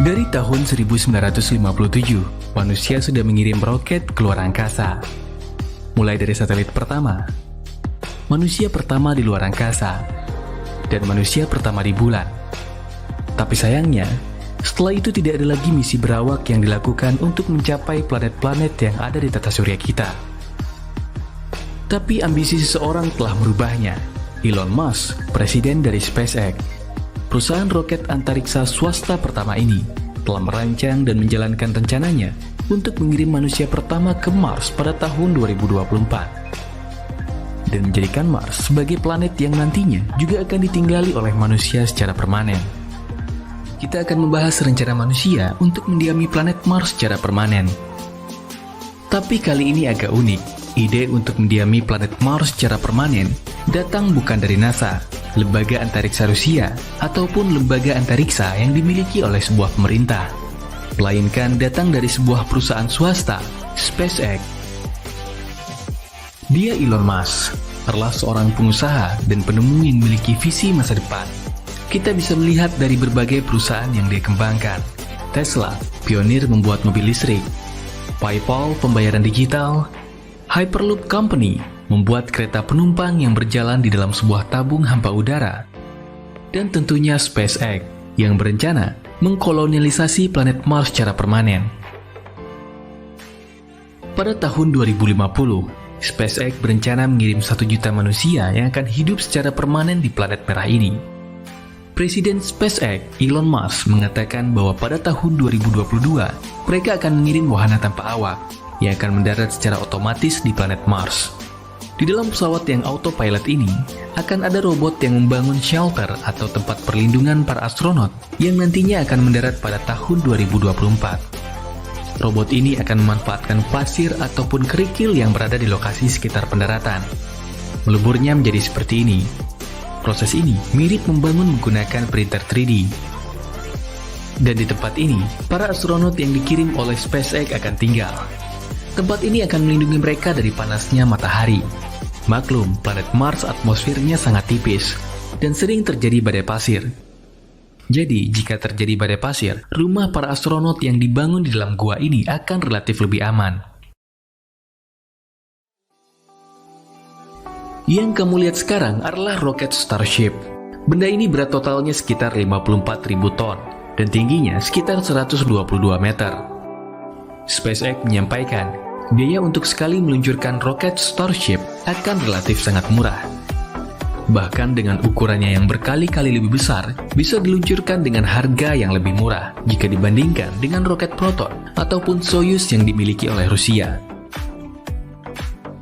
Dari tahun 1957, manusia sudah mengirim roket ke luar angkasa. Mulai dari satelit pertama, manusia pertama di luar angkasa, dan manusia pertama di bulan. Tapi sayangnya, setelah itu tidak ada lagi misi berawak yang dilakukan untuk mencapai planet-planet yang ada di tata surya kita. Tapi ambisi seseorang telah merubahnya. Elon Musk, presiden dari SpaceX, perusahaan roket antariksa swasta pertama ini, telah merancang dan menjalankan rencananya untuk mengirim manusia pertama ke Mars pada tahun 2024 dan menjadikan Mars sebagai planet yang nantinya juga akan ditinggali oleh manusia secara permanen. Kita akan membahas rencana manusia untuk mendiami planet Mars secara permanen. Tapi kali ini agak unik. Ide untuk mendiami planet Mars secara permanen datang bukan dari NASA, lembaga antariksa Rusia, ataupun lembaga antariksa yang dimiliki oleh sebuah pemerintah, melainkan datang dari sebuah perusahaan swasta, SpaceX. Dia Elon Musk adalah seorang pengusaha dan penemu yang memiliki visi masa depan. Kita bisa melihat dari berbagai perusahaan yang dia kembangkan. Tesla, pionir membuat mobil listrik. PayPal, pembayaran digital. Hyperloop Company, membuat kereta penumpang yang berjalan di dalam sebuah tabung hampa udara. Dan tentunya SpaceX, yang berencana mengkolonialisasi planet Mars secara permanen. Pada tahun 2050, SpaceX berencana mengirim 1 juta manusia yang akan hidup secara permanen di planet merah ini. Presiden SpaceX, Elon Musk, mengatakan bahwa pada tahun 2022, mereka akan mengirim wahana tanpa awak yang akan mendarat secara otomatis di planet Mars. Di dalam pesawat yang autopilot ini, akan ada robot yang membangun shelter atau tempat perlindungan para astronot yang nantinya akan mendarat pada tahun 2024. Robot ini akan memanfaatkan pasir ataupun kerikil yang berada di lokasi sekitar pendaratan. Meleburnya menjadi seperti ini. Proses ini mirip membangun menggunakan printer 3D. Dan di tempat ini, para astronot yang dikirim oleh SpaceX akan tinggal. Tempat ini akan melindungi mereka dari panasnya matahari. Maklum, planet Mars atmosfernya sangat tipis dan sering terjadi badai pasir. Jadi, jika terjadi badai pasir, rumah para astronot yang dibangun di dalam gua ini akan relatif lebih aman. Yang kamu lihat sekarang adalah roket Starship. Benda ini berat totalnya sekitar 54.000 ton dan tingginya sekitar 122 meter. SpaceX menyampaikan, biaya untuk sekali meluncurkan roket Starship akan relatif sangat murah. Bahkan dengan ukurannya yang berkali-kali lebih besar, bisa diluncurkan dengan harga yang lebih murah jika dibandingkan dengan roket Proton ataupun Soyuz yang dimiliki oleh Rusia.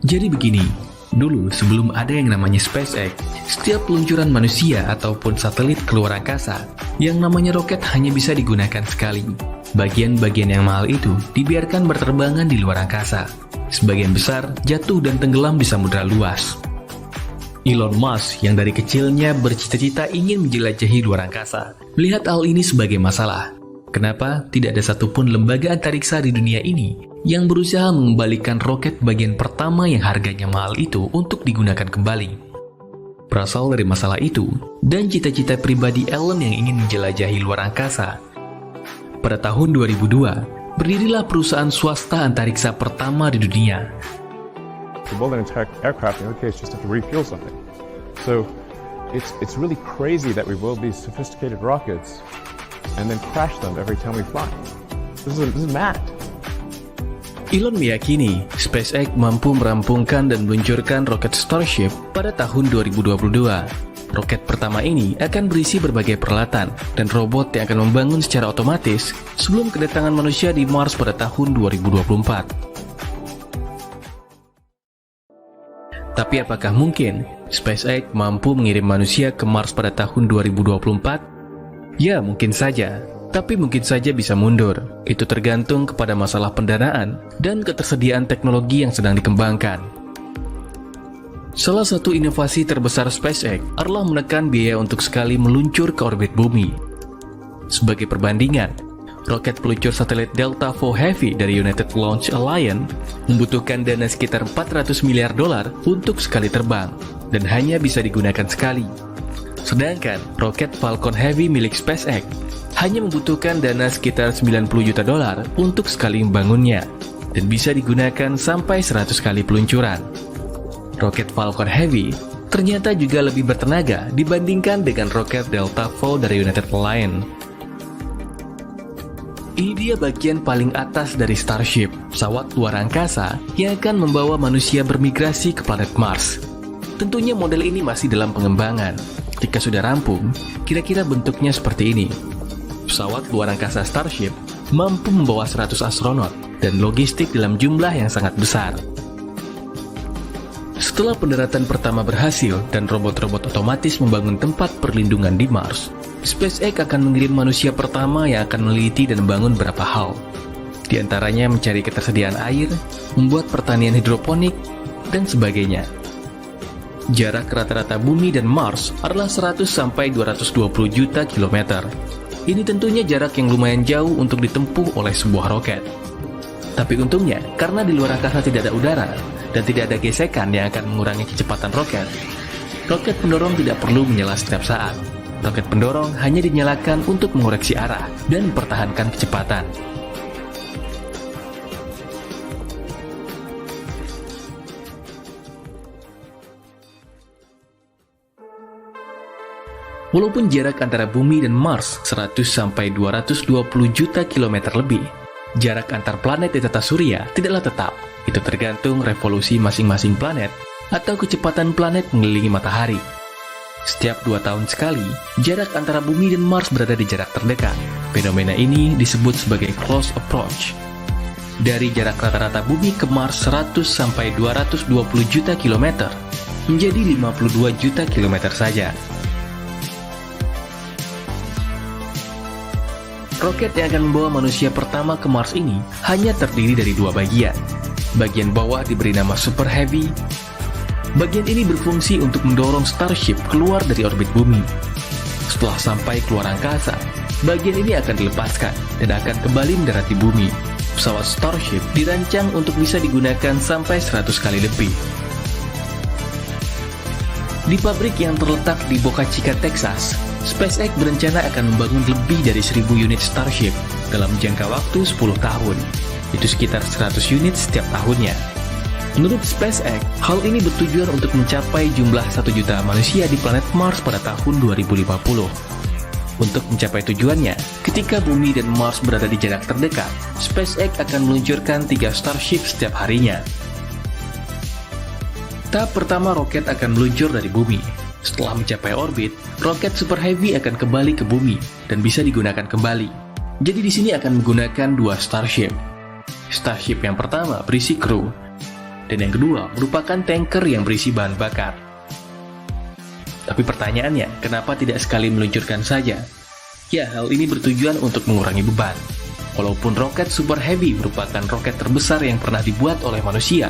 Jadi begini, dulu sebelum ada yang namanya SpaceX, setiap peluncuran manusia ataupun satelit keluar angkasa, yang namanya roket hanya bisa digunakan sekali. Bagian-bagian yang mahal itu dibiarkan berterbangan di luar angkasa. Sebagian besar jatuh dan tenggelam di samudra luas. Elon Musk yang dari kecilnya bercita-cita ingin menjelajahi luar angkasa, melihat hal ini sebagai masalah. Kenapa tidak ada satupun lembaga antariksa di dunia ini yang berusaha mengembalikan roket bagian pertama yang harganya mahal itu untuk digunakan kembali? Berasal dari masalah itu dan cita-cita pribadi Elon yang ingin menjelajahi luar angkasa. Pada tahun 2002, berdirilah perusahaan swasta antariksa pertama di dunia. To build an entire aircraft, in our case, just have to refuel something. So, it's really crazy that we build these sophisticated rockets and then crash them every time we fly. This is mad. Elon meyakini SpaceX mampu merampungkan dan meluncurkan roket Starship pada tahun 2022. Roket pertama ini akan berisi berbagai peralatan dan robot yang akan membangun secara otomatis sebelum kedatangan manusia di Mars pada tahun 2024. Tapi apakah mungkin SpaceX mampu mengirim manusia ke Mars pada tahun 2024? Ya, mungkin saja. Tapi mungkin saja bisa mundur. Itu tergantung kepada masalah pendanaan dan ketersediaan teknologi yang sedang dikembangkan. Salah satu inovasi terbesar SpaceX adalah menekan biaya untuk sekali meluncur ke orbit bumi. Sebagai perbandingan, roket peluncur satelit Delta IV Heavy dari United Launch Alliance membutuhkan dana sekitar $400 miliar untuk sekali terbang, dan hanya bisa digunakan sekali. Sedangkan roket Falcon Heavy milik SpaceX hanya membutuhkan dana sekitar 90 juta dolar untuk sekali membangunnya, dan bisa digunakan sampai 100 kali peluncuran. Roket Falcon Heavy ternyata juga lebih bertenaga dibandingkan dengan roket Delta IV dari United Airlines. Ini dia bagian paling atas dari Starship, pesawat luar angkasa yang akan membawa manusia bermigrasi ke planet Mars. Tentunya model ini masih dalam pengembangan. Ketika sudah rampung, kira-kira bentuknya seperti ini. Pesawat luar angkasa Starship mampu membawa 100 astronot dan logistik dalam jumlah yang sangat besar. Setelah pendaratan pertama berhasil dan robot-robot otomatis membangun tempat perlindungan di Mars, SpaceX akan mengirim manusia pertama yang akan meneliti dan membangun beberapa hal. Di antaranya mencari ketersediaan air, membuat pertanian hidroponik, dan sebagainya. Jarak rata-rata bumi dan Mars adalah 100-220 juta kilometer. Ini tentunya jarak yang lumayan jauh untuk ditempuh oleh sebuah roket. Tapi untungnya, karena di luar angkasa tidak ada udara, dan tidak ada gesekan yang akan mengurangi kecepatan roket, roket pendorong tidak perlu menyala setiap saat. Roket pendorong hanya dinyalakan untuk mengoreksi arah dan mempertahankan kecepatan. Walaupun jarak antara bumi dan Mars 100-220 juta kilometer lebih, jarak antar planet di tata surya tidaklah tetap. Itu tergantung revolusi masing-masing planet atau kecepatan planet mengelilingi matahari. Setiap 2 tahun sekali, jarak antara bumi dan Mars berada di jarak terdekat. Fenomena ini disebut sebagai close approach. Dari jarak rata-rata bumi ke Mars 100-220 juta kilometer menjadi 52 juta kilometer saja. Roket yang akan membawa manusia pertama ke Mars ini hanya terdiri dari 2 bagian. Bagian bawah diberi nama Super Heavy. Bagian ini berfungsi untuk mendorong Starship keluar dari orbit bumi. Setelah sampai keluar angkasa, bagian ini akan dilepaskan dan akan kembali mendarat di bumi. Pesawat Starship dirancang untuk bisa digunakan sampai 100 kali lebih. Di pabrik yang terletak di Boca Chica, Texas, SpaceX berencana akan membangun lebih dari 1.000 unit Starship dalam jangka waktu 10 tahun. Itu sekitar 100 unit setiap tahunnya. Menurut SpaceX, hal ini bertujuan untuk mencapai jumlah 1 juta manusia di planet Mars pada tahun 2050. Untuk mencapai tujuannya, ketika bumi dan Mars berada di jarak terdekat, SpaceX akan meluncurkan 3 Starship setiap harinya. Tahap pertama, roket akan meluncur dari bumi. Setelah mencapai orbit, roket Super Heavy akan kembali ke bumi dan bisa digunakan kembali. Jadi di sini akan menggunakan 2 Starship. Starship yang pertama berisi kru, dan yang kedua merupakan tanker yang berisi bahan bakar. Tapi pertanyaannya, kenapa tidak sekali meluncurkan saja? Ya, hal ini bertujuan untuk mengurangi beban. Walaupun roket Super Heavy merupakan roket terbesar yang pernah dibuat oleh manusia,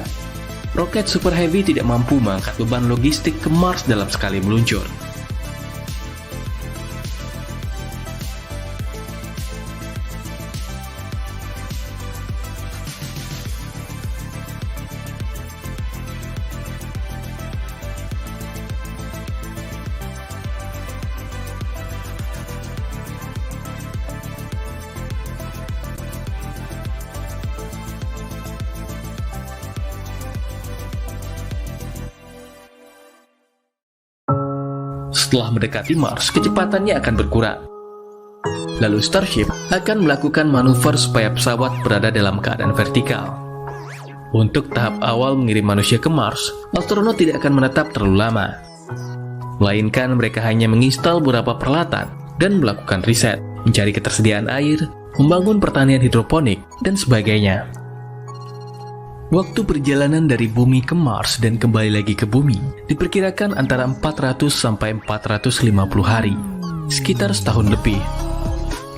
roket Super Heavy tidak mampu mengangkat beban logistik ke Mars dalam sekali meluncur. Setelah mendekati Mars, kecepatannya akan berkurang. Lalu Starship akan melakukan manuver supaya pesawat berada dalam keadaan vertikal. Untuk tahap awal mengirim manusia ke Mars, astronot tidak akan menetap terlalu lama. Melainkan mereka hanya menginstal beberapa peralatan dan melakukan riset, mencari ketersediaan air, membangun pertanian hidroponik, dan sebagainya. Waktu perjalanan dari bumi ke Mars dan kembali lagi ke bumi diperkirakan antara 400-450 hari, sekitar setahun lebih.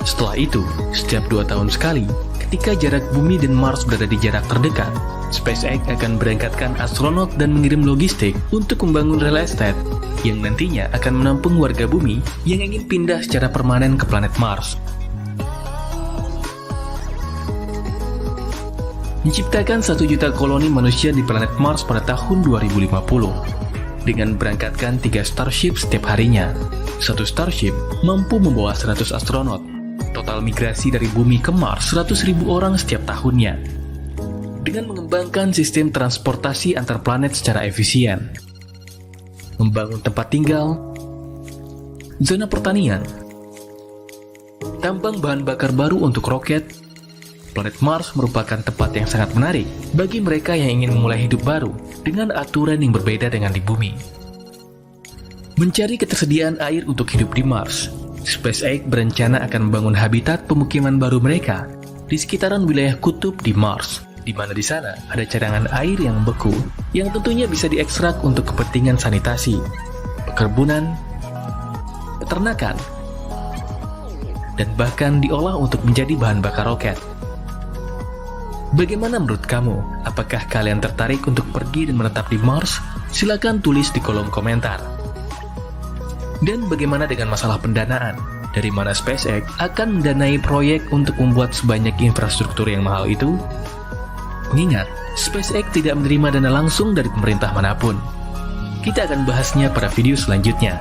Setelah itu, setiap 2 tahun sekali, ketika jarak bumi dan Mars berada di jarak terdekat, SpaceX akan berangkatkan astronot dan mengirim logistik untuk membangun real estate yang nantinya akan menampung warga bumi yang ingin pindah secara permanen ke planet Mars. Menciptakan 1 juta koloni manusia di planet Mars pada tahun 2050 dengan berangkatkan 3 Starship setiap harinya. 1 Starship mampu membawa 100 astronot. total migrasi dari bumi ke Mars 100.000 orang setiap tahunnya. Dengan mengembangkan sistem transportasi antar planet secara efisien, membangun tempat tinggal, zona pertanian, tambang bahan bakar baru untuk roket, planet Mars merupakan tempat yang sangat menarik bagi mereka yang ingin memulai hidup baru dengan aturan yang berbeda dengan di bumi. Mencari ketersediaan air untuk hidup di Mars, SpaceX berencana akan membangun habitat pemukiman baru mereka di sekitaran wilayah kutub di Mars, di mana di sana ada cadangan air yang membeku yang tentunya bisa diekstrak untuk kepentingan sanitasi, perkebunan, peternakan, dan bahkan diolah untuk menjadi bahan bakar roket. Bagaimana menurut kamu? Apakah kalian tertarik untuk pergi dan menetap di Mars? Silakan tulis di kolom komentar. Dan bagaimana dengan masalah pendanaan? Dari mana SpaceX akan mendanai proyek untuk membuat sebanyak infrastruktur yang mahal itu? Mengingat, SpaceX tidak menerima dana langsung dari pemerintah manapun. Kita akan bahasnya pada video selanjutnya.